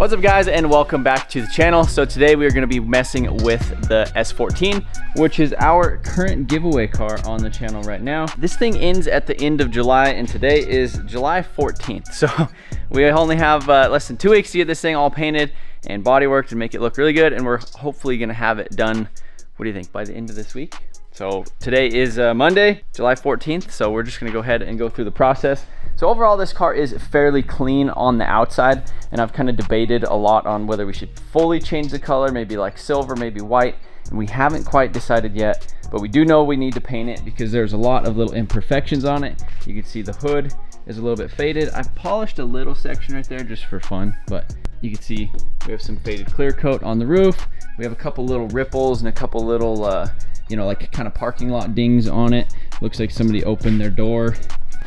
What's up guys, and welcome back to the channel. So today we are going to be messing with the S14, which is our current giveaway car on the channel right now. This thing ends at the end of July and today is July 14th. So we only have less than 2 weeks to get this thing all painted and bodyworked and make it look really good, and we're hopefully going to have it done, what do you think, by the end of this week? So today is Monday, July 14th, so we're just going to go ahead and go through the process. So overall, this car is fairly clean on the outside, and I've kind of debated a lot on whether we should fully change the color, maybe like silver, maybe white, and we haven't quite decided yet, but we do know we need to paint it because there's a lot of little imperfections on it. You can see the hood is a little bit faded. I've polished a little section right there just for fun, but you can see we have some faded clear coat on the roof. We have a couple little ripples and a couple little, you know, like kind of parking lot dings on it. Looks like somebody opened their door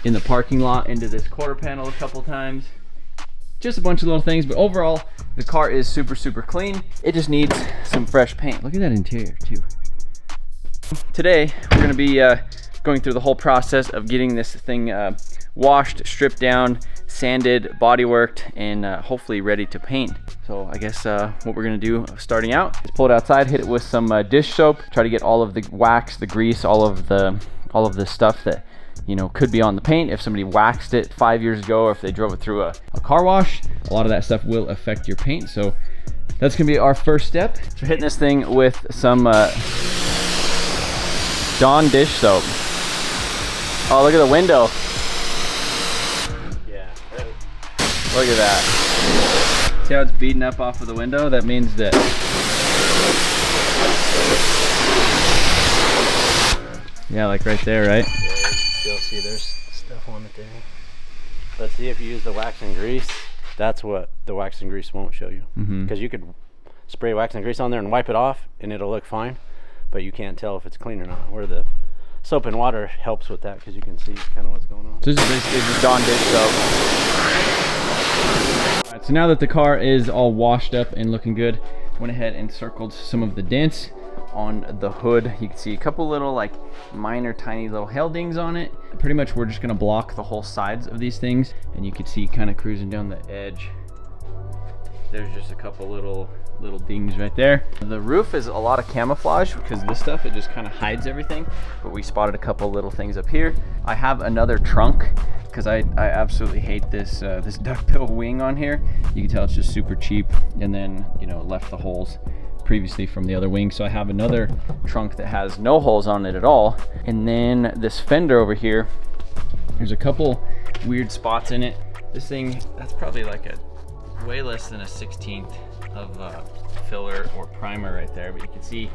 in the parking lot into this quarter panel a couple times. Just a bunch of little things, but overall the car is super clean. It just needs some fresh paint. Look at that interior too. Today we're going to be going through the whole process of getting this thing washed, stripped down, sanded, bodyworked, and hopefully ready to paint. So I guess what we're gonna do starting out is pull it outside, hit it with some dish soap, try to get all of the wax, the grease, all of the stuff that, you know, could be on the paint. If somebody waxed it 5 years ago, or if they drove it through a car wash, a lot of that stuff will affect your paint. So that's gonna be our first step. So hitting this thing with some Dawn dish soap. Oh, look at the window. Yeah. Look at that. See how it's beating up off of the window? That means that yeah, like right there, right? Yeah, you can still see there's stuff on it there. Let's see if you use the wax and grease. That's what the wax and grease won't show you. Because you could spray wax and grease on there and wipe it off and it'll look fine, but you can't tell if it's clean or not. Where the soap and water helps with that, because you can see kind of what's going on. So this is basically just Dawn dish soap. Alright, so now that the car is all washed up and looking good, went ahead and circled some of the dents on the hood. You can see a couple little like minor tiny little hail dings on it. Pretty much we're just going to block the whole sides of these things, and you can see kind of cruising down the edge. There's just a couple little dings right there. The roof is a lot of camouflage because this stuff, it just kind of hides everything, but we spotted a couple little things up here. I have another trunk because I absolutely hate this this duckbill wing on here. You can tell it's just super cheap, and then, you know, left the holes previously from the other wing. So I have another trunk that has no holes on it at all. And then this fender over here, there's a couple weird spots in it. This thing, that's probably like a way less than a 16th of filler or primer right there, but you can see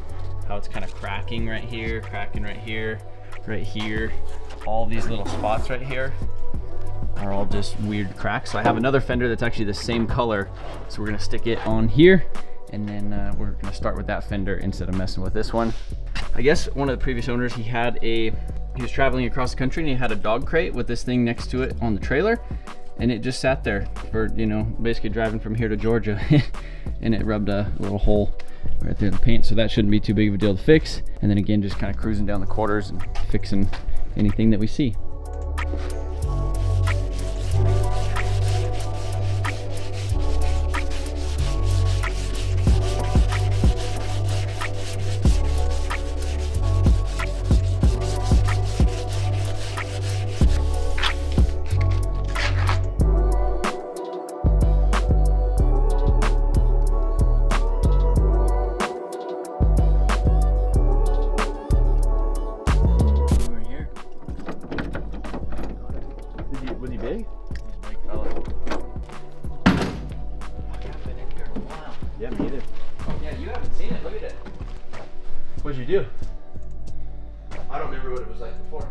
how it's kind of cracking right here, cracking right here, right here. All these little spots right here are all just weird cracks. So I have another fender that's actually the same color, so we're gonna stick it on here, and then we're gonna start with that fender instead of messing with this one. I guess one of the previous owners, he was traveling across the country and he had a dog crate with this thing next to it on the trailer, and it just sat there for, you know, basically driving from here to Georgia and it rubbed a little hole right there in the paint, so that shouldn't be too big of a deal to fix. And then again, just kind of cruising down the quarters and fixing anything that we see. Yeah, me either. Yeah, you haven't seen it. Look at it. What'd you do? I don't remember what it was like before.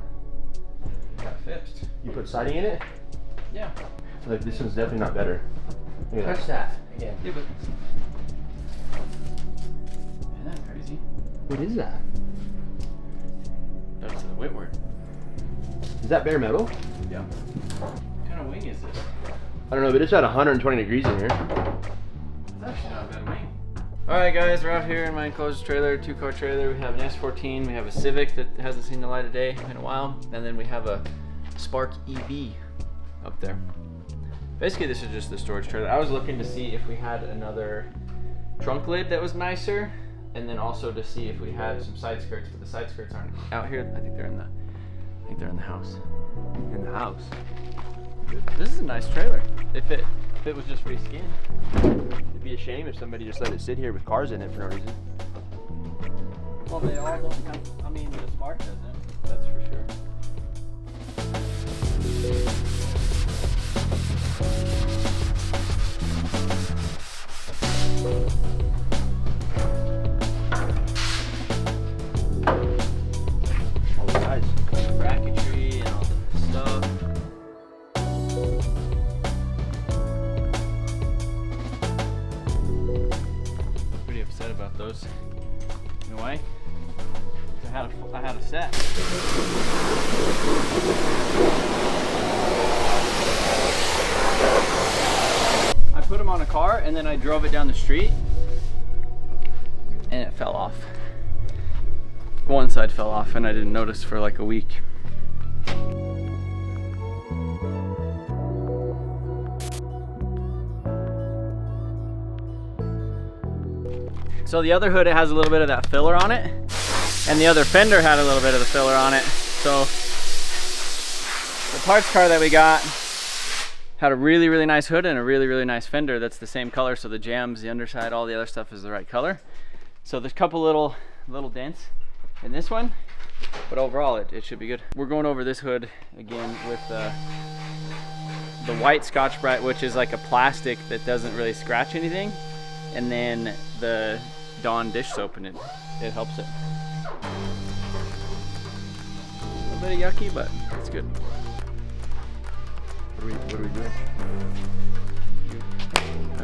It got fixed. You put siding in it? Yeah. Like, this one's definitely not better. Touch that again. Yeah, but... Isn't that crazy? What is that? That's the Whitworth. Is that bare metal? Yeah. What kind of wing is this? I don't know, but it's at 120 degrees in here. It's actually not a bad wing. Alright guys, we're out here in my enclosed trailer, 2-car trailer. We have an S14, we have a Civic that hasn't seen the light of day in a while, and then we have a Spark EV up there. Basically, this is just the storage trailer. I was looking to see if we had another trunk lid that was nicer, and then also to see if we had some side skirts, but the side skirts aren't out here. I think they're in the house. In the house. This is a nice trailer. If it was just reskinned. It'd be a shame if somebody just let it sit here with cars in it for no reason. Well, they all don't have, I mean, the Spark doesn't, that's for sure. All the guys. Bracketry and all the stuff. Pretty upset about those. You know why? I had a set. I put them on a car and then I drove it down the street and it fell off. One side fell off and I didn't notice for like a week. So the other hood, it has a little bit of that filler on it, and the other fender had a little bit of the filler on it. So the parts car that we got had a really, really nice hood and a really, really nice fender that's the same color. So the jambs, the underside, all the other stuff is the right color. So there's a couple little dents in this one, but overall it should be good. We're going over this hood again with the white Scotch-Brite, which is like a plastic that doesn't really scratch anything, and then the Dawn dish soap, and it helps it. A little bit of yucky, but it's good. What are we doing?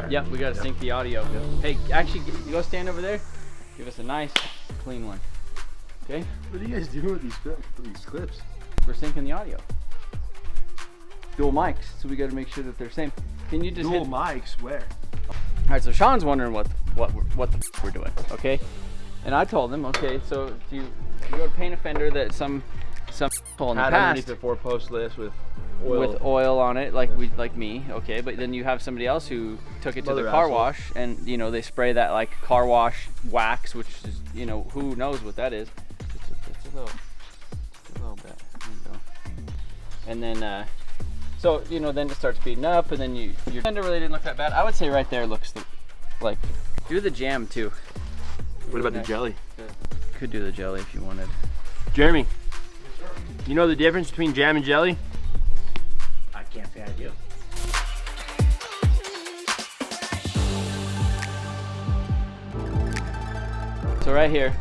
Yep, we gotta sync the audio. Hey, actually, you go stand over there. Give us a nice, clean one. Okay? What are you guys doing with these clips? We're syncing the audio. Dual mics, so we gotta make sure that they're same. Can you just Dual mics? Where? All right, so Sean's wondering what the we're doing, okay? And I told him, okay, so if you go to paint a fender that some people in the Had past underneath the 4-post list with oil on it, like me, okay, but then you have somebody else who took it to the car wash, and you know they spray that like car wash wax, which is, you know, who knows what that is. It's a little bit. There you go. And then so, you know, then it starts beating up, and then your fender really didn't look that bad. I would say right there looks like, do the jam too. What about the jelly? Could do the jelly if you wanted. Jeremy, you know the difference between jam and jelly? I can't say I do. So right here,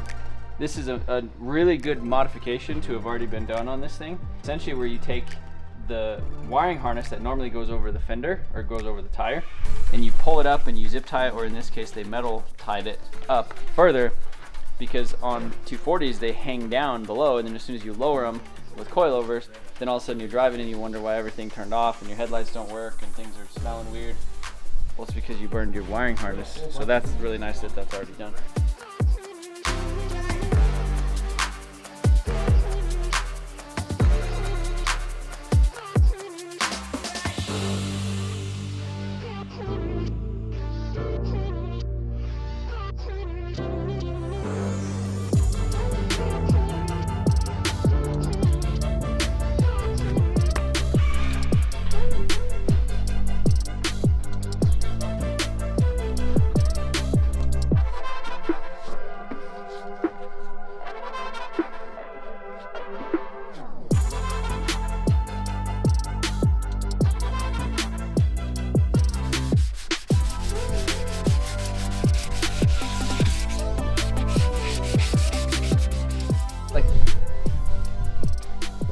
this is a really good modification to have already been done on this thing. Essentially where you take the wiring harness that normally goes over the fender or goes over the tire, and you pull it up and you zip tie it, or in this case they metal tied it up further, because on 240s they hang down below, and then as soon as you lower them with coilovers, then all of a sudden you're driving and you wonder why everything turned off and your headlights don't work and things are smelling weird. Well, it's because you burned your wiring harness. So that's really nice that that's already done.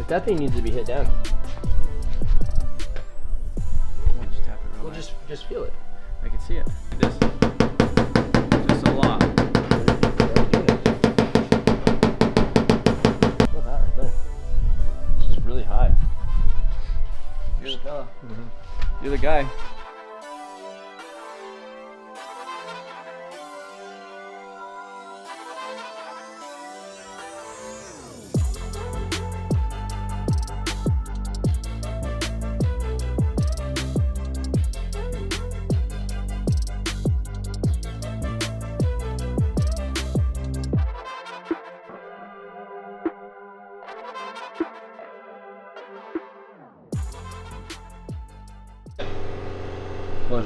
That thing needs to be hit down. We'll just tap it real Well, nice. just feel it. I can see it. This, just a lot. Feel that right there. This is really high. You're the fella. You're the guy.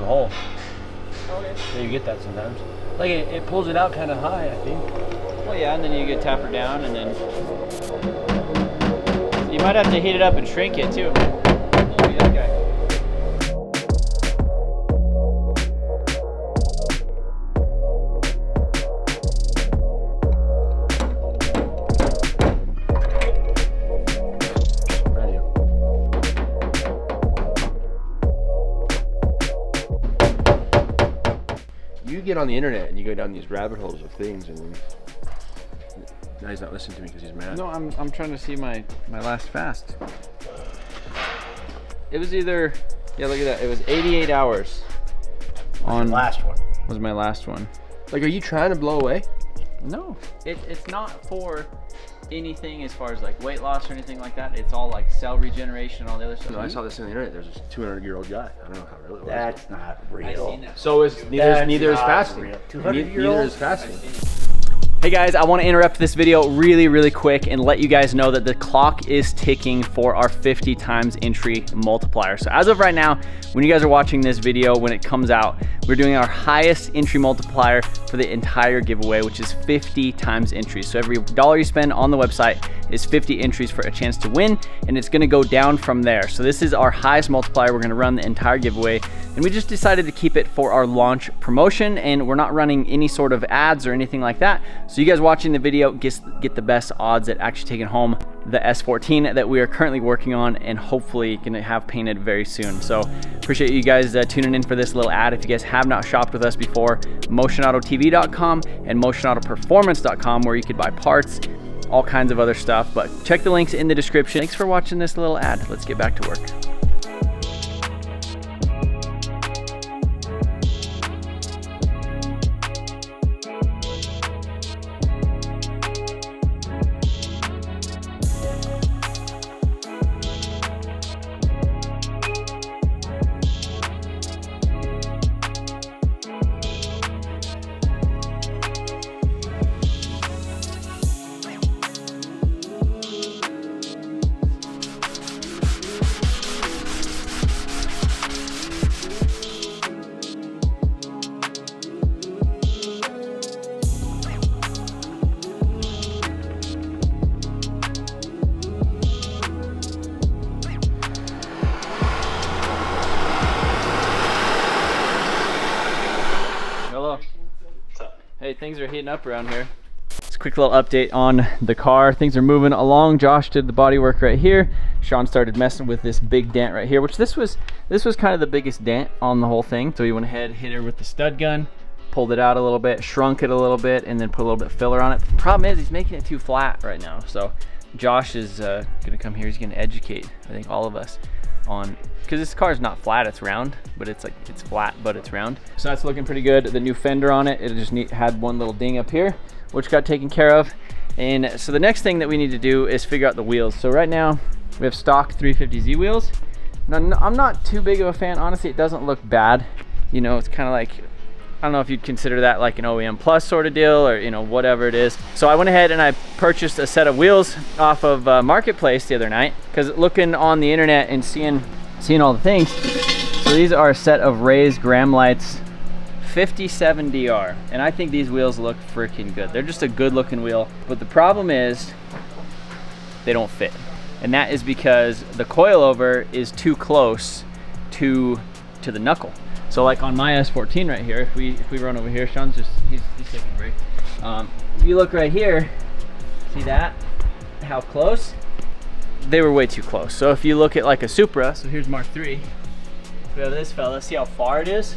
hole. Okay. So you get that sometimes. Like it pulls it out kind of high, I think. Well, yeah, and then you get taper down, and then you might have to heat it up and shrink it too. Oh, yeah, okay. You get on the internet and you go down these rabbit holes of things, and now he's not listening to me because he's mad. No, I'm trying to see my last fast. It was either, yeah, look at that. It was 88 hours. On Last one. was my last one. Like, are you trying to blow away? No, it's not for anything as far as like weight loss or anything like that. It's all like cell regeneration and all the other stuff. No, I saw this on the internet. There's this 200-year-old guy. I don't know how real it was. That's not I've real. seen that. So is neither is not fasting. real. Neither 200-year-old? is fasting. Hey guys, I want to interrupt this video really quick and let you guys know that the clock is ticking for our 50 times entry multiplier. So as of right now, when you guys are watching this video, when it comes out, we're doing our highest entry multiplier for the entire giveaway, which is 50 times entries. So every dollar you spend on the website is 50 entries for a chance to win, and it's going to go down from there. So this is our highest multiplier. We're going to run the entire giveaway, and we just decided to keep it for our launch promotion, and we're not running any sort of ads or anything like that. So you guys watching the video get the best odds at actually taking home the S14 that we are currently working on and hopefully gonna have painted very soon. So appreciate you guys tuning in for this little ad. If you guys have not shopped with us before, motionautotv.com and motionautoperformance.com, where you could buy parts, all kinds of other stuff. But check the links in the description. Thanks for watching this little ad. Let's get back to work. Hey, things are heating up around here. Just a quick little update on the car. Things are moving along. Josh did the body work right here. Sean started messing with this big dent right here, which this was kind of the biggest dent on the whole thing. So he went ahead, hit her with the stud gun, pulled it out a little bit, shrunk it a little bit, and then put a little bit of filler on it. The problem is he's making it too flat right now. So Josh is gonna come here. He's gonna educate, I think, all of us on, because this car is not flat, it's round, but it's flat, but it's round. So that's looking pretty good. The new fender on it, it just had one little ding up here, which got taken care of. And so the next thing that we need to do is figure out the wheels. So right now we have stock 350Z wheels. Now, I'm not too big of a fan, honestly. It doesn't look bad. You know, it's kind of like, I don't know if you'd consider that like an OEM plus sort of deal, or, you know, whatever it is. So I went ahead and I purchased a set of wheels off of Marketplace the other night, because looking on the internet and seeing all the things. So these are a set of Ray's Graham Lights 57DR, and I think these wheels look freaking good. They're just a good looking wheel, but the problem is they don't fit, and that is because the coilover is too close to the knuckle. So like on my S14 right here, if we run over here, Sean's just he's taking a break. If you look right here, see that, how close? They were way too close. So if you look at like a Supra, so here's Mark III, we have this fella, see how far it is?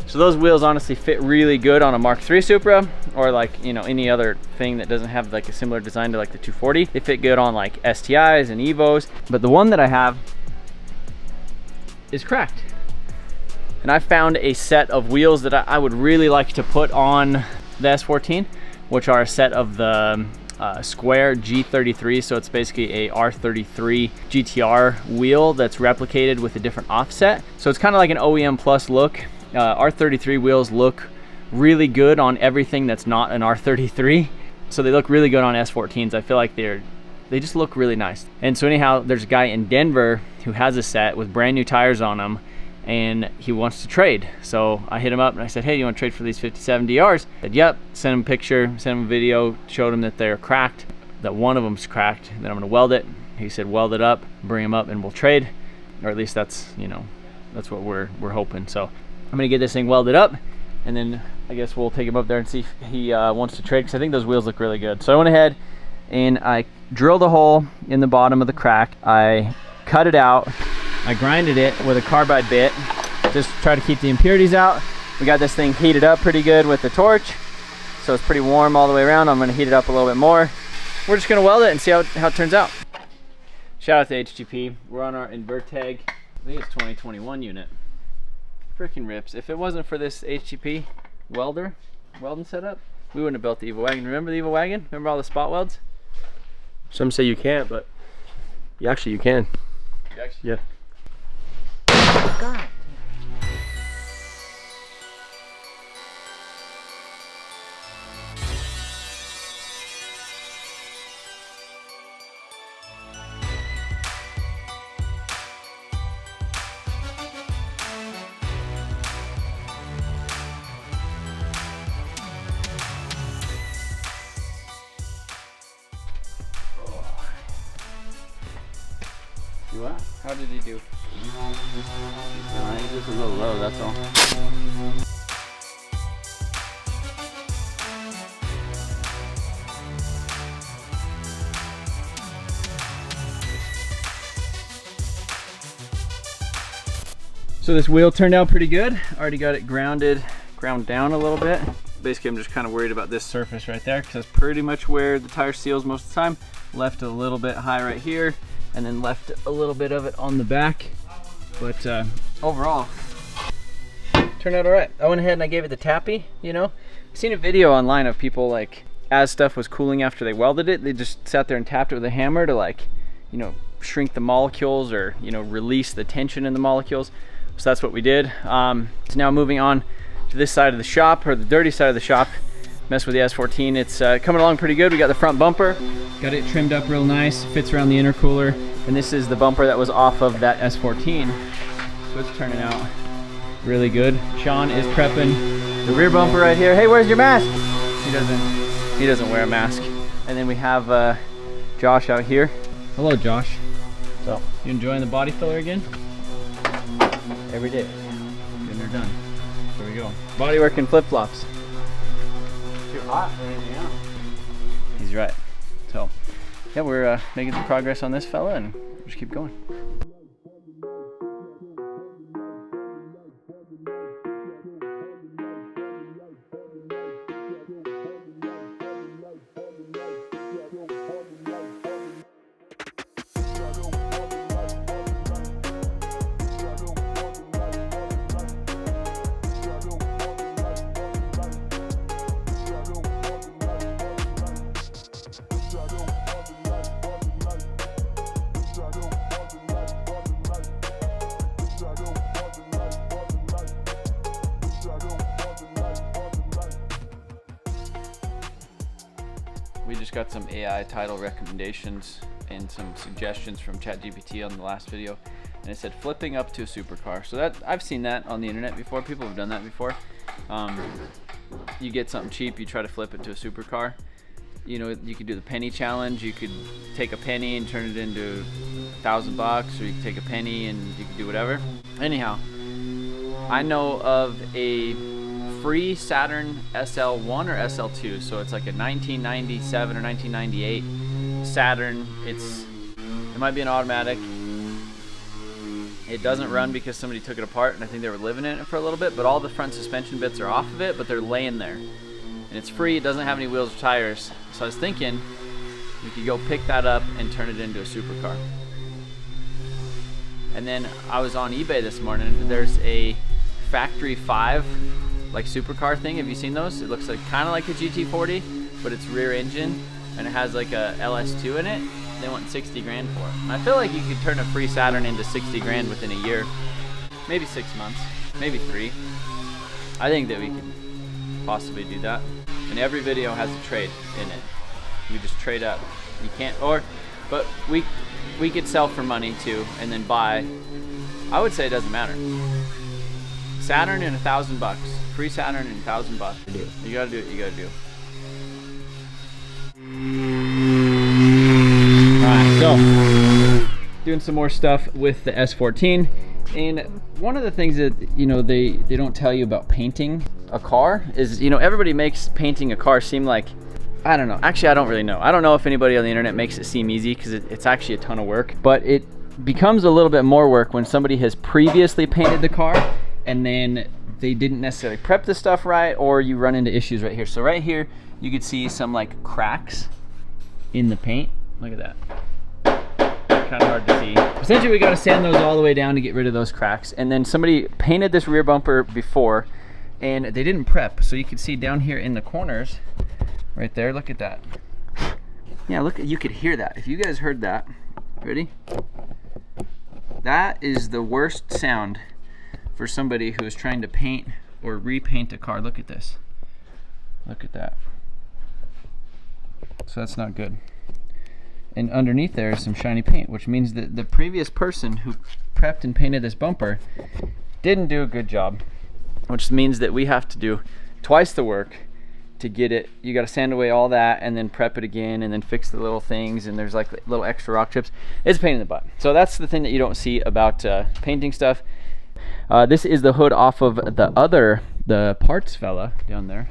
So those wheels honestly fit really good on a Mark III Supra, or like, you know, any other thing that doesn't have like a similar design to like the 240. They fit good on like STIs and Evos, but the one that I have is cracked. And I found a set of wheels that I would really like to put on the S14, which are a set of the square G33. So it's basically a R33 GTR wheel that's replicated with a different offset. So it's kind of like an OEM plus look. R33 wheels look really good on everything that's not an R33. So they look really good on S14s. I feel like they just look really nice. And so anyhow, there's a guy in Denver who has a set with brand new tires on them, and he wants to trade. So I hit him up and I said, hey, you want to trade for these 57 DRs? He said, yep. Sent him a picture, sent him a video, showed him that they're cracked, that one of them's cracked, then I'm gonna weld it. He said, weld it up, bring them up, and we'll trade. Or at least that's, you know, that's what we're hoping. So I'm gonna get this thing welded up, and then I guess we'll take him up there and see if he wants to trade, because I think those wheels look really good. So I went ahead and I drilled a hole in the bottom of the crack. I cut it out. I grinded it with a carbide bit, just try to keep the impurities out. We got this thing heated up pretty good with the torch, so it's pretty warm all the way around. I'm gonna heat it up a little bit more. We're just gonna weld it and see how it turns out. Shout out to HTP. We're on our Inverteg, I think it's 2021 unit. Freaking rips. If it wasn't for this HTP welding setup, we wouldn't have built the Evo Wagon. Remember the Evo Wagon? Remember all the spot welds? Some say you can't, but you can. Yeah. God. What? How did he do? He's just a little low, that's all. So this wheel turned out pretty good. Already got it ground down a little bit. Basically, I'm just kind of worried about this surface right there, because that's pretty much where the tire seals most of the time. Left a little bit high right here, and then left a little bit of it on the back. But overall, turned out all right. I went ahead and I gave it the tappy, you know. I've seen a video online of people, like, as stuff was cooling after they welded it, they just sat there and tapped it with a hammer to, like, you know, shrink the molecules, or, you know, release the tension in the molecules. So that's what we did. So now moving on to this side of the shop, or the dirty side of the shop, mess with the S14. It's coming along pretty good. We got the front bumper, got it trimmed up real nice, fits around the intercooler, and this is the bumper that was off of that S14. So it's turning out really good. Sean is prepping the rear bumper right here. Hey, where's your mask? He doesn't wear a mask. And then we have Josh out here. Hello, Josh. So, you enjoying the body filler again? Every day. Getting her done. There we go. Bodywork and flip-flops. Too hot for anything else. He's right. So, yeah, we're making some progress on this fella, and we'll just keep going. We just got some AI title recommendations and some suggestions from ChatGPT on the last video, and it said flipping up to a supercar. So that, I've seen that on the internet before. People have done that before. You get something cheap, you try to flip it to a supercar. You know, you could do the penny challenge. You could take a penny and turn it into $1,000, or you could take a penny and you could do whatever. Anyhow, I know of a free Saturn SL1 or SL2, so it's like a 1997 or 1998 Saturn. It might be an automatic. It doesn't run because somebody took it apart, and I think they were living in it for a little bit, but all the front suspension bits are off of it, but they're laying there. And it's free, it doesn't have any wheels or tires. So I was thinking we could go pick that up and turn it into a supercar. And then I was on eBay this morning. There's a factory 5 like supercar thing. Have you seen those? It looks like kind of like a GT40, but it's rear engine, and it has like a LS2 in it. They want 60 grand for it. And I feel like you could turn a free Saturn into 60 grand within a year, maybe 6 months, maybe 3. I think that we could possibly do that. And every video has a trade in it. You just trade up. You can't, but we could sell for money too, and then buy. I would say it doesn't matter. Saturn and $1,000. Free Saturn and $1,000. You gotta do it. You gotta do it. Alright, so doing some more stuff with the S14. And one of the things that, you know, they don't tell you about painting a car is, you know, everybody makes painting a car seem like, I don't know. Actually, I don't really know. I don't know if anybody on the internet makes it seem easy, because it's actually a ton of work. But it becomes a little bit more work when somebody has previously painted the car and then they didn't necessarily prep the stuff right, or you run into issues right here. So right here, you could see some like cracks in the paint. Look at that. Kind of hard to see. Essentially, we got to sand those all the way down to get rid of those cracks. And then somebody painted this rear bumper before and they didn't prep. So you can see down here in the corners, right there, look at that. Yeah, look, you could hear that. If you guys heard that, ready? That is the worst sound for somebody who is trying to paint or repaint a car. Look at this. Look at that. So that's not good. And underneath there is some shiny paint, which means that the previous person who prepped and painted this bumper didn't do a good job, which means that we have to do twice the work to get it. You got to sand away all that and then prep it again and then fix the little things, and there's like little extra rock chips. It's a pain in the butt. So that's the thing that you don't see about painting stuff. This is the hood off of the parts fella down there.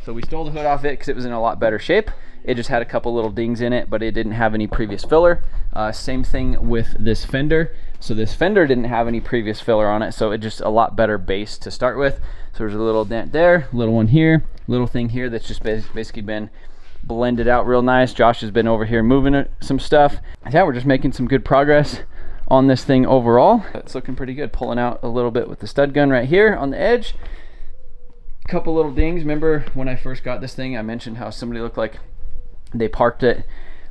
So we stole the hood off it because it was in a lot better shape. It just had a couple little dings in it, but it didn't have any previous filler. Same thing with this fender. So this fender didn't have any previous filler on it, so it just a lot better base to start with. So there's a little dent there, little one here, little thing here that's just basically been blended out real nice. Josh has been over here moving some stuff. Yeah, we're just making some good progress on this thing overall. It's looking pretty good. Pulling out a little bit with the stud gun right here on the edge. Couple little dings. Remember when I first got this thing, I mentioned how somebody looked like they parked it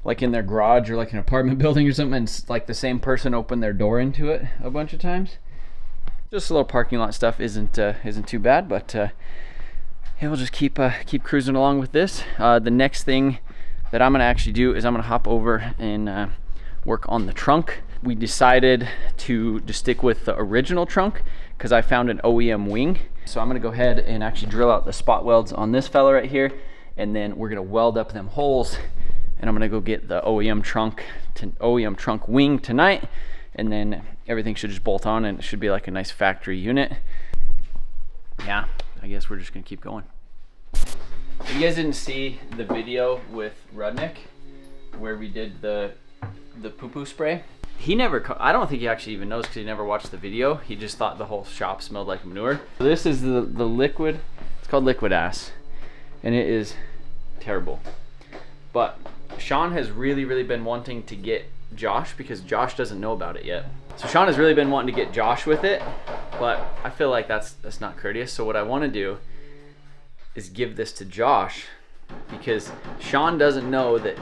like in their garage or like an apartment building or something, and like the same person opened their door into it a bunch of times. Just a little parking lot stuff isn't too bad, but yeah, we'll just keep cruising along with this. The next thing that I'm gonna actually do is I'm gonna hop over and work on the trunk. We decided to just stick with the original trunk because I found an OEM wing. So I'm gonna go ahead and actually drill out the spot welds on this fella right here, and then we're gonna weld up them holes, and I'm gonna go get the OEM trunk wing tonight, and then everything should just bolt on and it should be like a nice factory unit. Yeah, I guess we're just gonna keep going. If you guys didn't see the video with Rudnick where we did the poo-poo spray, I don't think he actually even knows because he never watched the video. He just thought the whole shop smelled like manure. This is the liquid. It's called liquid ass, and it is terrible. But Sean has really been wanting to get Josh, because Josh doesn't know about it yet. So Sean has really been wanting to get Josh with it, but I feel like that's not courteous. So what I want to do is give this to Josh, because Sean doesn't know that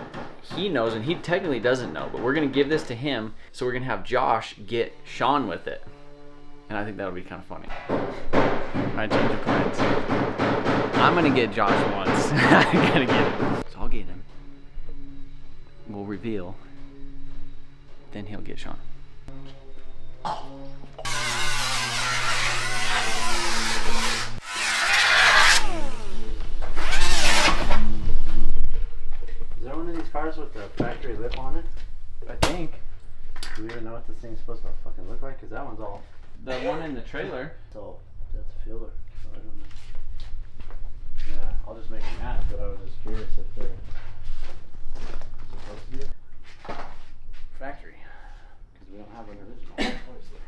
he knows, and he technically doesn't know, but we're gonna give this to him, so we're gonna have Josh get Sean with it, and I think that'll be kind of funny. I change of plans. I'm gonna get Josh once. I gotta get him. So I'll get him. We'll reveal. Then he'll get Sean. Is there one of these cars with the factory lip on it? I think. Do we even know what this thing's supposed to fucking look like? Because that one's all... The one in the trailer. That's a filler. So I don't know. Yeah, I'll just make them match, but I was just curious if they're supposed to be factory. Because we don't have an original, obviously.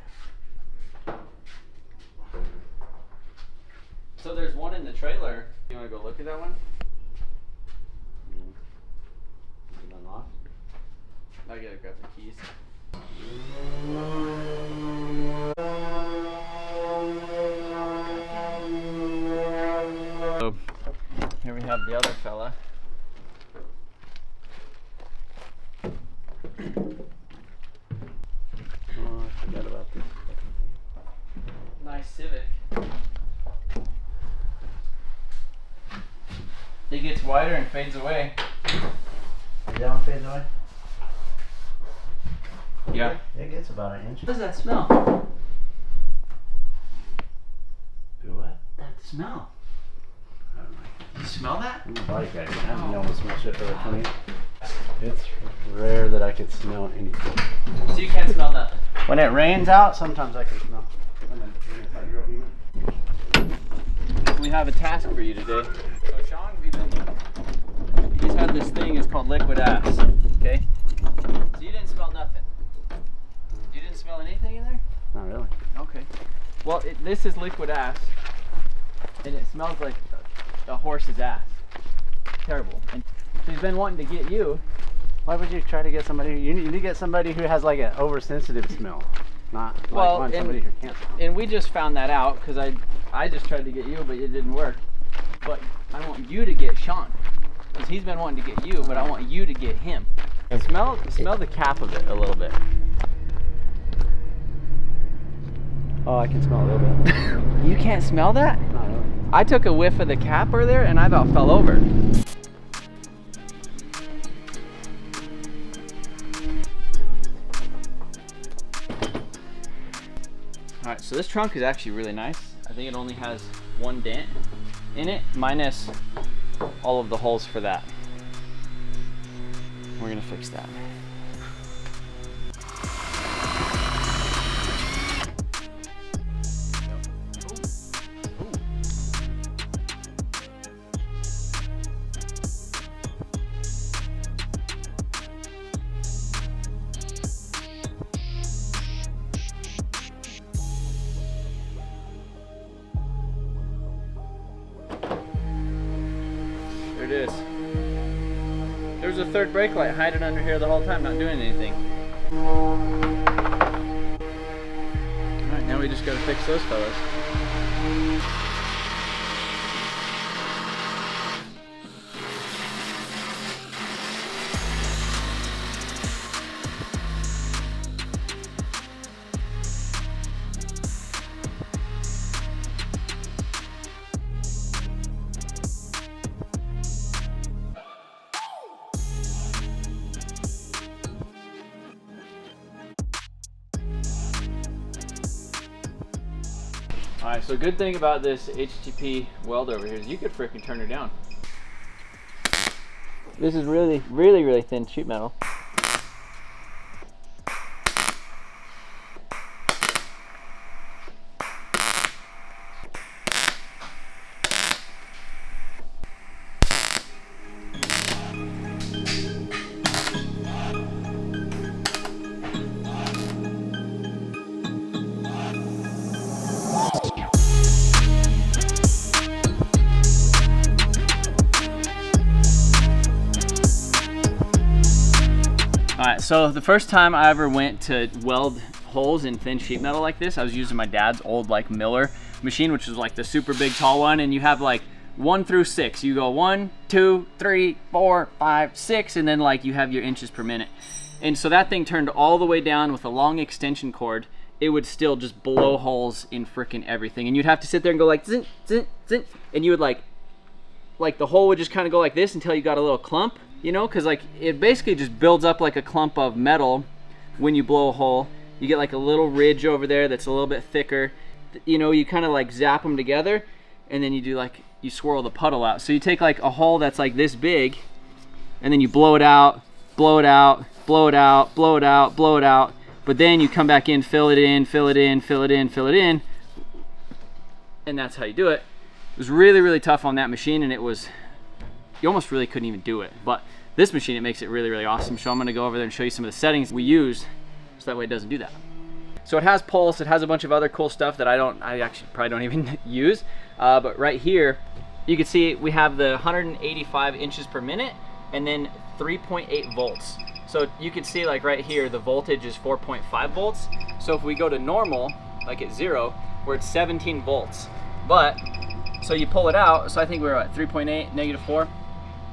So there's one in the trailer. You want to go look at that one? Is it unlocked? I gotta grab the keys. So here we have the other fella. Oh, I forgot about this. Nice Civic. It gets wider and fades away. Is that one fades away? Yeah. It gets about an inch. What does that smell? Smell. You smell that? I'm a bike guy. I haven't known to smell shit for like 20 years. It's rare that I could smell anything. So you can't smell nothing. When it rains out, sometimes I can smell. We have a task for you today. So Sean, he's had this thing, it's called liquid ass, okay? So you didn't smell nothing. You didn't smell anything in there? Not really. Okay. Well, this is liquid ass, and it smells like a horse's ass. Terrible. And so he's been wanting to get you. Why would you try to get somebody? You need to get somebody who has like an oversensitive smell, not like somebody who can't smell. And we just found that out because I just tried to get you, but it didn't work. But I want you to get Sean, because he's been wanting to get you, but I want you to get him. And smell the cap of it a little bit. Oh, I can smell a little bit. You can't smell that? Not really. I took a whiff of the cap earlier and I about fell over. Alright, so this trunk is actually really nice. I think it only has one dent in it, minus all of the holes for that. We're gonna fix that. There it is. There was a third brake light hiding under here the whole time, not doing anything. Alright, now we just gotta fix those fellas. Alright, so good thing about this HTP Welder over here is you could freaking turn her down. This is really, really, really thin sheet metal. Alright, so the first time I ever went to weld holes in thin sheet metal like this, I was using my dad's old like Miller machine, which was like the super big tall one, and you have like 1 through 6. You go 1, 2, 3, 4, 5, 6, and then like you have your inches per minute. And so that thing turned all the way down with a long extension cord. It would still just blow holes in frickin' everything. And you'd have to sit there and go like zin, zin, zin, and you would like the hole would just kind of go like this until you got a little clump. You know, because like it basically just builds up like a clump of metal when you blow a hole. You get like a little ridge over there that's a little bit thicker. You know, you kind of like zap them together, and then you do like, you swirl the puddle out. So you take like a hole that's like this big, and then you blow it out, blow it out, blow it out, blow it out, blow it out. But then you come back in, fill it in, fill it in, fill it in, fill it in, and that's how you do it. It was really, really tough on that machine, and it was, you almost really couldn't even do it. But this machine, it makes it really, really awesome. So I'm gonna go over there and show you some of the settings we use, so that way it doesn't do that. So it has pulse, it has a bunch of other cool stuff that I actually probably don't even use. But right here, you can see we have the 185 inches per minute and then 3.8 volts. So you can see like right here, the voltage is 4.5 volts. So if we go to normal, like at 0, we're at 17 volts. But, so you pull it out, so I think we're at 3.8, -4.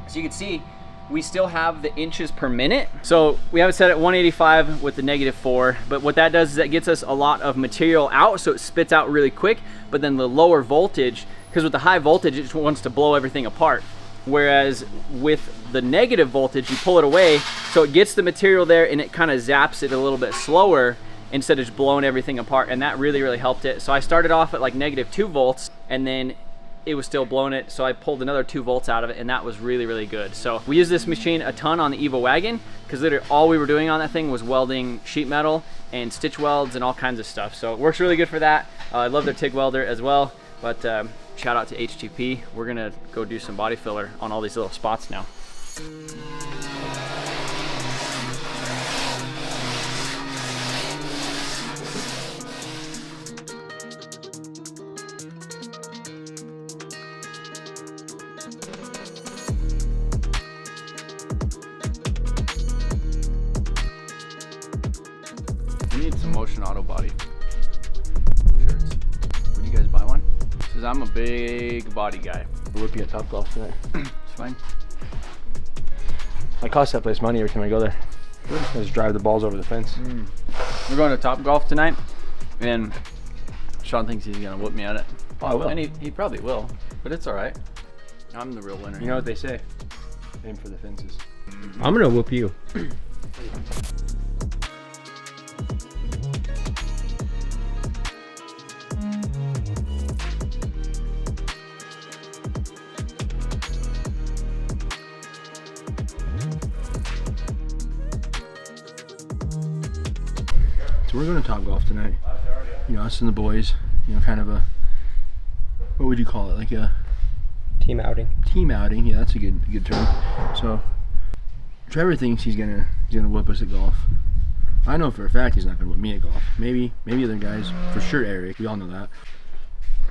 So you can see, we still have the inches per minute. So we have it set at 185 with the -4, but what that does is that gets us a lot of material out, so it spits out really quick. But then the lower voltage, because with the high voltage, it just wants to blow everything apart. Whereas with the negative voltage, you pull it away, so it gets the material there and it kind of zaps it a little bit slower instead of just blowing everything apart. And that really, really helped it. So I started off at like -2 volts, and then it was still blowing it, so I pulled another 2 volts out of it, and that was really, really good. So we use this machine a ton on the Evo wagon, because literally all we were doing on that thing was welding sheet metal and stitch welds and all kinds of stuff. So it works really good for that. I love their TIG welder as well, but shout out to HTP. We're gonna go do some body filler on all these little spots now. We need some Motion Auto body shirts. Would you guys buy one? Because I'm a big body guy. We'll whip you at Topgolf tonight. It's fine. I cost that place money every time I go there. I just drive the balls over the fence. We're going to Topgolf tonight, and Sean thinks he's gonna whoop me at it. Oh, I will. And he probably will, but it's all right. I'm the real winner. You know what they say? Aim for the fences. I'm gonna whoop you. So we're going to Topgolf tonight. You know, us and the boys. You know, kind of a, what would you call it? Like a Team outing. team outing. Yeah, that's a good term. So Trevor thinks he's gonna whip us at golf. I know for a fact he's not gonna whip me at golf. Maybe other guys. For sure, Eric. We all know that.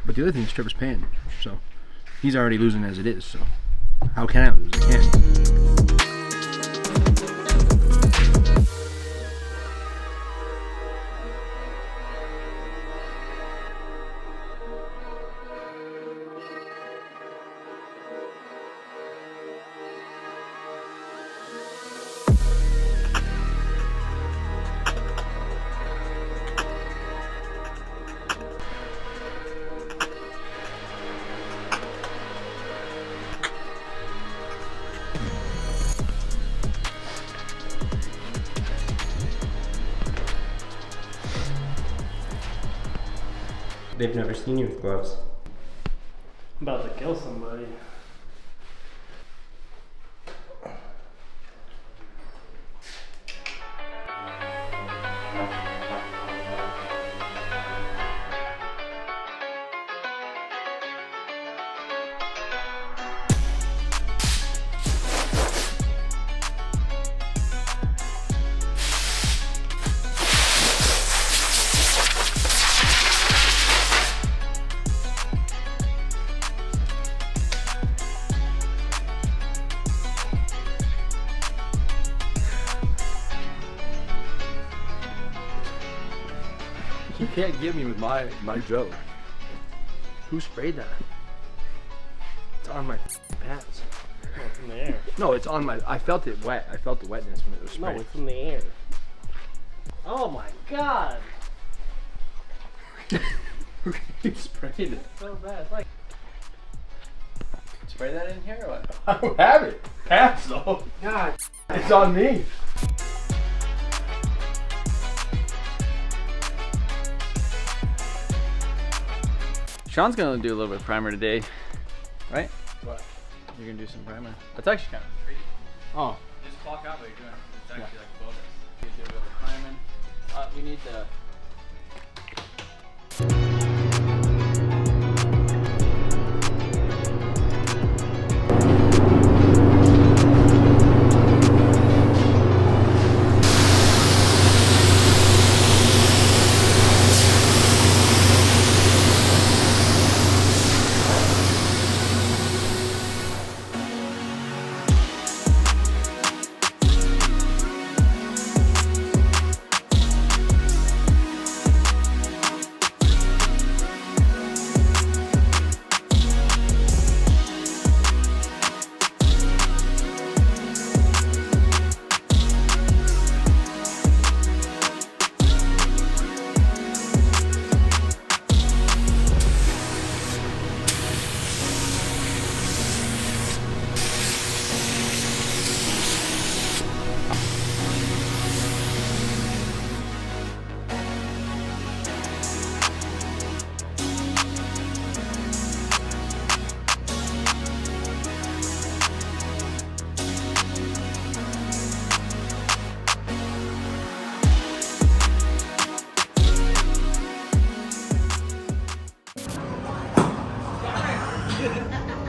But the other thing is Trevor's paying, so he's already losing as it is. So how can I lose? I can't. They've never seen you with gloves. I'm about to kill somebody. You can't get me with my joke. Who sprayed that? It's on my pants. No, it's in the air. No, it's on my. I felt it wet. I felt the wetness when it was No, sprayed. it's in the air. Oh my god! You sprayed it. So bad. It's like Spray that in here or what? I don't have it. Pants though. God. It's on me. Sean's gonna do a little bit of primer today, right? What? You're gonna do some primer. That's actually kind of pretty. Oh. Just clock out what you're doing. It's actually like a bonus. You do a little priming. We need the.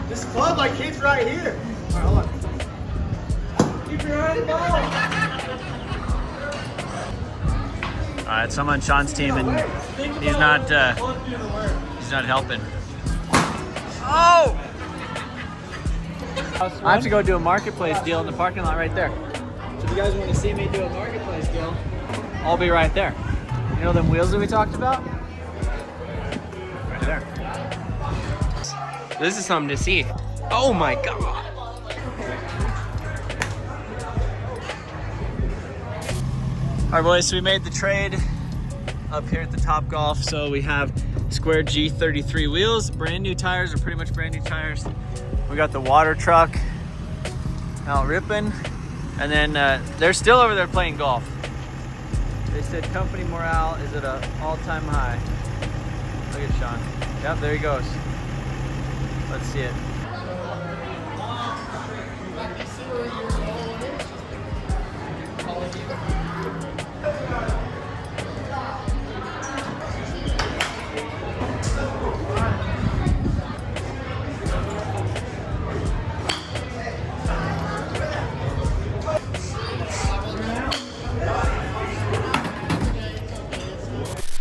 This club like kids right here. All right, hold on. Keep your eye on the ball. All right, so I'm on Sean's team, and he's not helping. Oh! I have to go do a marketplace deal in the parking lot right there. So if you guys want to see me do a marketplace deal, I'll be right there. You know them wheels that we talked about? Right there. This is something to see. Oh my god. All right, boys, so we made the trade up here at the Top Golf. So we have square G33 wheels, brand new tires, or pretty much brand new tires. We got the water truck out ripping, and then they're still over there playing golf. They said company morale is at an all-time high. Look at Sean. Yep, there he goes. Let's see it.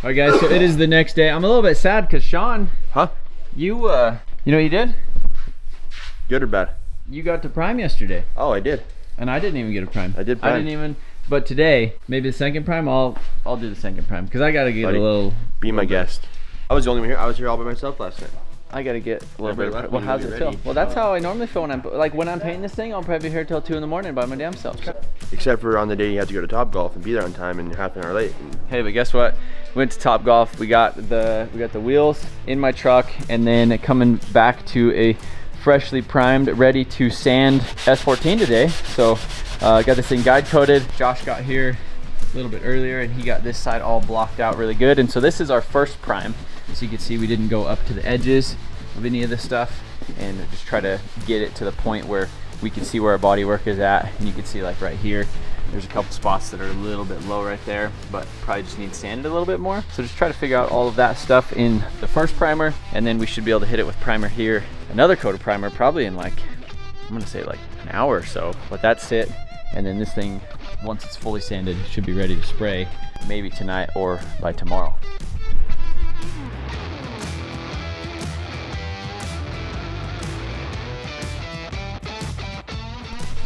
All right, guys, so it is the next day. I'm a little bit sad because Sean, you know what you did? Good or bad? You got to prime yesterday. Oh, I did. And I didn't even get a prime. I did prime. I didn't even, but today, maybe the second prime, I'll do the second prime because I got to get a little. Be my guest. I was the only one here. I was here all by myself last night. I got to get a little bit of, well, when how's you it get feel? ready. Well, that's how I normally feel when I'm, like when I'm painting this thing, I'll probably be here till 2 in the morning by my damn self. Except for on the day you had to go to Top Golf and be there on time and half an hour late. Hey, but guess what? Went to Top Golf. We got the wheels in my truck, and then coming back to a freshly primed, ready to sand S14 today. So got this thing guide coated. Josh got here a little bit earlier, and he got this side all blocked out really good. And so this is our first prime. So you can see we didn't go up to the edges of any of this stuff, and just try to get it to the point where we can see where our body work is at. And you can see like right here, there's a couple spots that are a little bit low right there, but probably just need sanded a little bit more. So just try to figure out all of that stuff in the first primer, and then we should be able to hit it with primer here. Another coat of primer probably in like, I'm gonna say like an hour or so. Let that sit, and then this thing, once it's fully sanded, should be ready to spray maybe tonight or by tomorrow.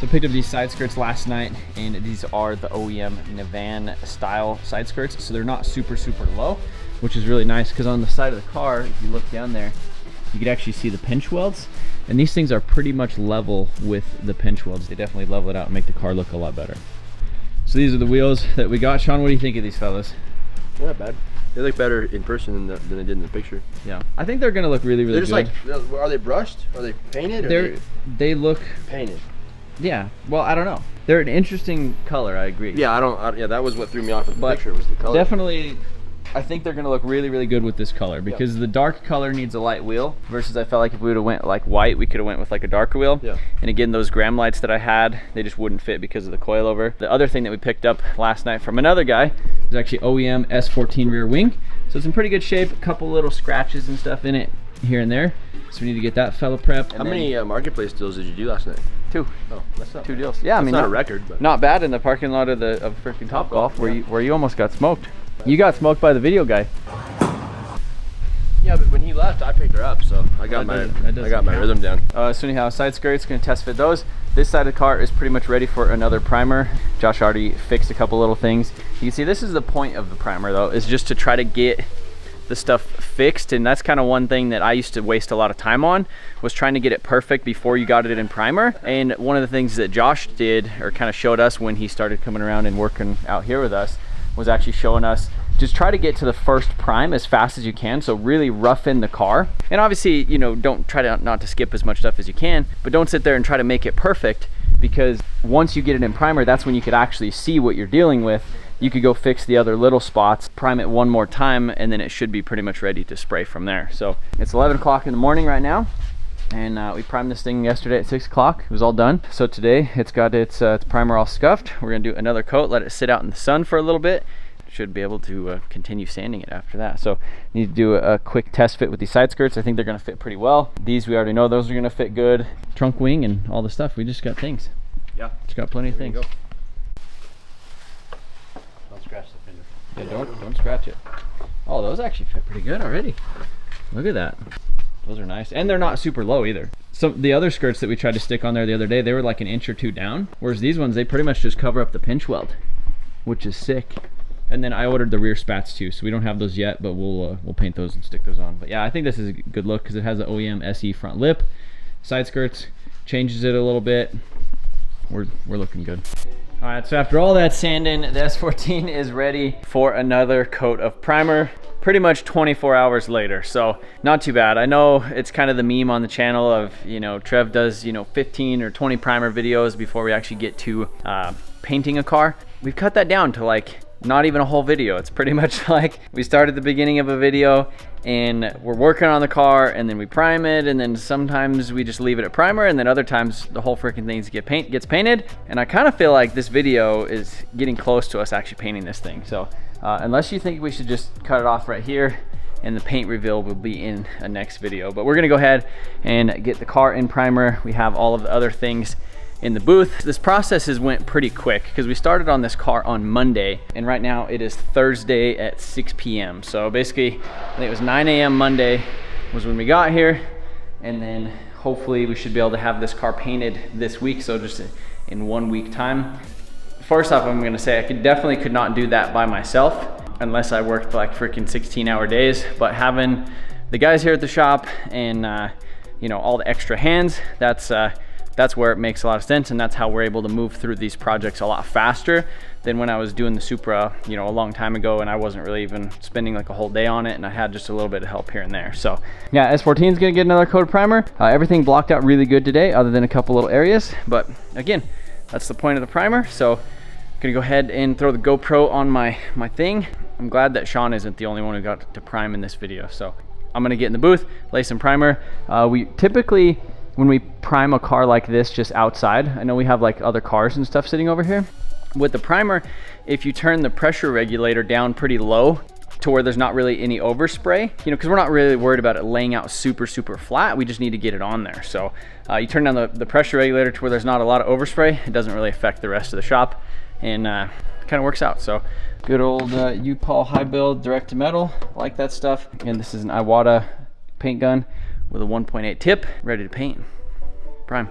So I picked up these side skirts last night, and these are the OEM Nivan style side skirts. So they're not super low, which is really nice because on the side of the car, if you look down there, you can actually see the pinch welds. And these things are pretty much level with the pinch welds. They definitely level it out and make the car look a lot better. So these are the wheels that we got. Sean, what do you think of these fellas? They're not bad. They look better in person than they did in the picture. Yeah, I think they're gonna look really good. They're just like, are they brushed? Are they painted? They look painted. Yeah, well, I don't know. They're an interesting color, I agree. Yeah, yeah, that was what threw me off with the picture, was the color. Definitely, I think they're gonna look really good with this color, because the dark color needs a light wheel, versus I felt like if we would have went like white, we could have went with like a darker wheel. Yeah. And again, those gram lights that I had, they just wouldn't fit because of the coilover. The other thing that we picked up last night from another guy is actually OEM S14 rear wing. So it's in pretty good shape, a couple little scratches and stuff in it here and there. So we need to get that fella prepped. How many marketplace deals did you do last night? 2. Oh, that's not 2 bad. deals. Yeah, I mean, not a record, but not bad in the parking lot of freaking Top Golf, where you almost got smoked. You got smoked by the video guy. Yeah, but when he left, I picked her up, so I got my rhythm down. So anyhow, side skirts, gonna test fit those. This side of the car is pretty much ready for another primer. Josh already fixed a couple little things. You can see this is the point of the primer though, is just to try to get the stuff fixed, and that's kind of one thing that I used to waste a lot of time on, was trying to get it perfect before you got it in primer. And one of the things that Josh did, or kind of showed us when he started coming around and working out here with us, was actually showing us just try to get to the first prime as fast as you can. So really rough in the car, and obviously, you know, don't try to not to skip as much stuff as you can, but don't sit there and try to make it perfect, because once you get it in primer, that's when you could actually see what you're dealing with. You could go fix the other little spots, prime it one more time, and then it should be pretty much ready to spray from there. So it's 11 o'clock in the morning right now, and we primed this thing yesterday at 6 o'clock. It was all done. So today it's got its primer all scuffed. We're gonna do another coat, let it sit out in the sun for a little bit. should be able to continue sanding it after that. So need to do a quick test fit with these side skirts. I think they're going to fit pretty well. These we already know those are going to fit good. Trunk wing and all the stuff. We just got things. Yeah, just got plenty of things. Don't scratch the fender. Yeah, don't scratch it. Oh, those actually fit pretty good already. Look at that. Those are nice, and they're not super low either. So the other skirts that we tried to stick on there the other day, they were like an inch or two down, whereas these ones, they pretty much just cover up the pinch weld, which is sick. And then I ordered the rear spats too, so we don't have those yet, but we'll paint those and stick those on. But yeah, I think this is a good look because it has the OEM SE front lip, side skirts, changes it a little bit. We're looking good. All right, so after all that sanding, the S14 is ready for another coat of primer. Pretty much 24 hours later, so not too bad. I know it's kind of the meme on the channel of, you know, Trev does, you know, 15 or 20 primer videos before we actually get to painting a car. We've cut that down to like not even a whole video. It's pretty much like we start at the beginning of a video and we're working on the car and then we prime it, and then sometimes we just leave it at primer, and then other times the whole freaking thing gets painted. And I kind of feel like this video is getting close to us actually painting this thing. So unless you think we should just cut it off right here, and the paint reveal will be in a next video. But we're gonna go ahead and get the car in primer. We have all of the other things in the booth. This process has went pretty quick because we started on this car on Monday, and right now it is Thursday at 6 p.m. So basically, I think it was 9 a.m. Monday was when we got here, and then hopefully we should be able to have this car painted this week, so just in 1 week time. First off, I'm gonna say I definitely could not do that by myself unless I worked like freaking 16-hour days, but having the guys here at the shop and you know, all the extra hands, that's where it makes a lot of sense, and that's how we're able to move through these projects a lot faster than when I was doing the Supra, you know, a long time ago, and I wasn't really even spending like a whole day on it, and I had just a little bit of help here and there. So yeah, S14 is gonna get another coat of primer. Everything blocked out really good today other than a couple little areas, but again, that's the point of the primer. So gonna go ahead and throw the GoPro on my thing. I'm glad that Sean isn't the only one who got to prime in this video. So I'm gonna get in the booth, lay some primer. We typically, when we prime a car like this just outside, I know we have like other cars and stuff sitting over here. With the primer, if you turn the pressure regulator down pretty low to where there's not really any overspray, you know, because we're not really worried about it laying out super flat, we just need to get it on there. So you turn down the pressure regulator to where there's not a lot of overspray, it doesn't really affect the rest of the shop, and kind of works out. So good old UPL High Build direct to metal, like that stuff. And this is an Iwata paint gun with a 1.8 tip, ready to paint. Prime.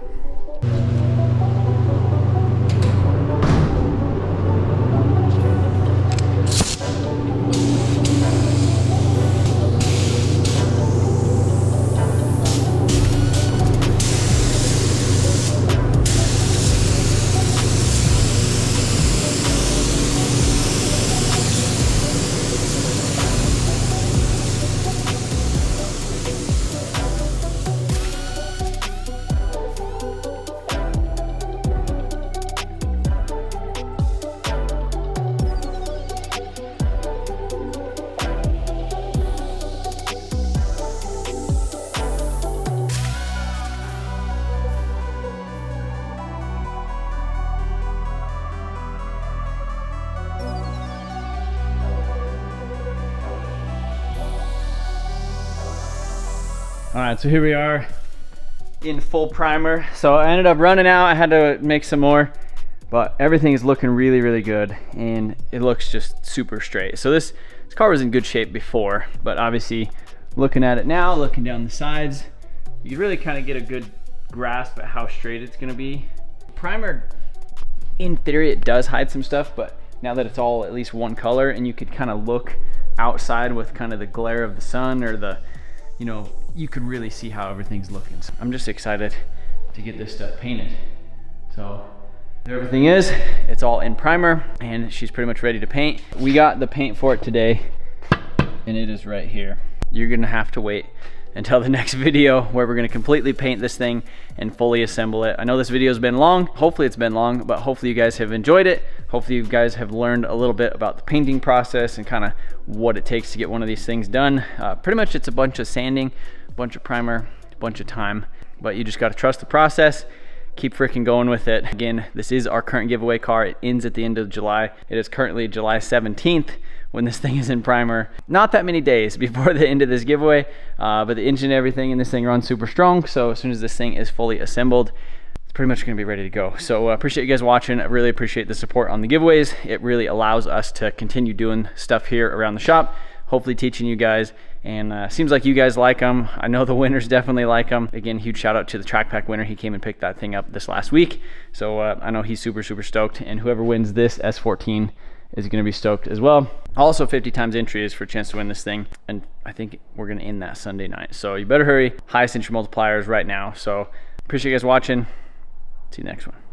All right, so here we are in full primer. So I ended up running out. I had to make some more, but everything is looking really good, and it looks just super straight. So this car was in good shape before, but obviously looking at it now, looking down the sides, you can really kind of get a good grasp at how straight it's gonna be. Primer, in theory, it does hide some stuff, but now that it's all at least one color and you could kind of look outside with kind of the glare of the sun or the, you know, you could really see how everything's looking. So I'm just excited to get this stuff painted. So there everything is, it's all in primer, and she's pretty much ready to paint. We got the paint for it today, and it is right here. You're gonna have to wait until the next video where we're gonna completely paint this thing and fully assemble it. I know this video's been long, hopefully it's been long, but hopefully you guys have enjoyed it. Hopefully you guys have learned a little bit about the painting process and kind of what it takes to get one of these things done. Pretty much it's a bunch of sanding, a bunch of primer, a bunch of time, but you just gotta trust the process, keep freaking going with it. Again, this is our current giveaway car. It ends at the end of July. It is currently July 17th when this thing is in primer. Not that many days before the end of this giveaway, but the engine and everything in this thing runs super strong. So as soon as this thing is fully assembled, it's pretty much gonna be ready to go. So appreciate you guys watching. I really appreciate the support on the giveaways. It really allows us to continue doing stuff here around the shop, hopefully teaching you guys. And seems like you guys like them. I know the winners definitely like them. Again, huge shout out to the track pack winner. He came and picked that thing up this last week. So I know he's super stoked. And whoever wins this S14 is gonna be stoked as well. Also 50 times entry is for a chance to win this thing. And I think we're gonna end that Sunday night. So you better hurry. Highest entry multipliers right now. So appreciate you guys watching. See you next one.